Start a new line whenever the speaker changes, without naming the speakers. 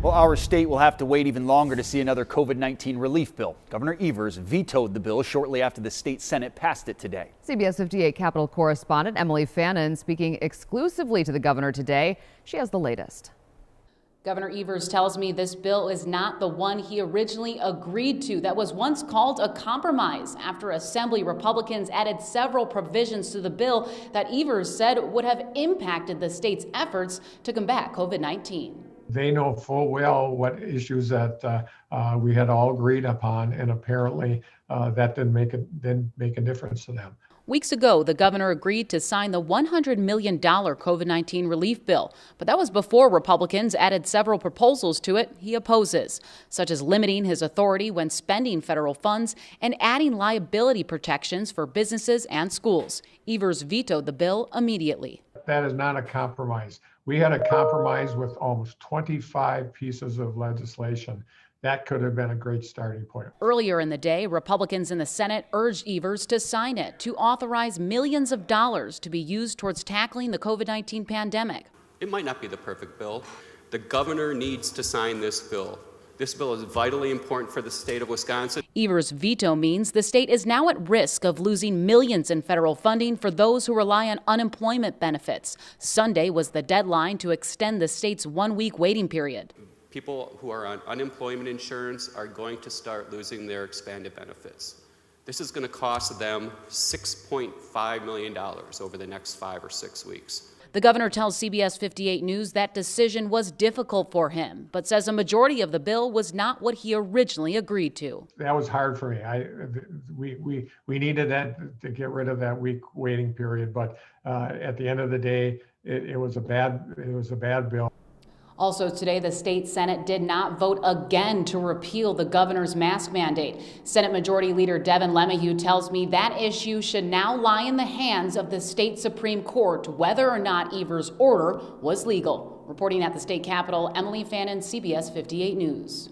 Well, our state will have to wait even longer to see another COVID-19 relief bill. Governor Evers vetoed the bill shortly after the state Senate passed it today.
CBS 58 Capitol correspondent Emily Fannin speaking exclusively to the governor today. She has the latest.
Governor Evers tells me this bill is not the one he originally agreed to that was once called a compromise after Assembly Republicans added several provisions to the bill that Evers said would have impacted the state's efforts to combat COVID-19.
They know full well what issues that we had all agreed upon, and apparently that didn't make a difference to them.
Weeks ago, the governor agreed to sign the $100 million COVID-19 relief bill, but that was before Republicans added several proposals to it he opposes, such as limiting his authority when spending federal funds and adding liability protections for businesses and schools. Evers vetoed the bill immediately.
That is not a compromise. We had a compromise with almost 25 pieces of legislation. That could have been a great starting point.
Earlier in the day, Republicans in the Senate urged Evers to sign it to authorize millions of dollars to be used towards tackling the COVID-19 pandemic.
It might not be the perfect bill. The governor needs to sign this bill. This bill is vitally important for the state of Wisconsin.
Evers' veto means the state is now at risk of losing millions in federal funding for those who rely on unemployment benefits. Sunday was the deadline to extend the state's one-week waiting period.
People who are on unemployment insurance are going to start losing their expanded benefits. This is going to cost them $6.5 million over the next 5 or 6 weeks.
The governor tells CBS 58 News that decision was difficult for him, but says a majority of the bill was not what he originally agreed to.
That was hard for me. We needed that to get rid of that week waiting period, but at the end of the day, it was a bad bill.
Also today, the state Senate did not vote again to repeal the governor's mask mandate. Senate Majority Leader Devin LeMahieu tells me that issue should now lie in the hands of the state Supreme Court, whether or not Evers' order was legal. Reporting at the state capitol, Emily Fannin, CBS 58 News.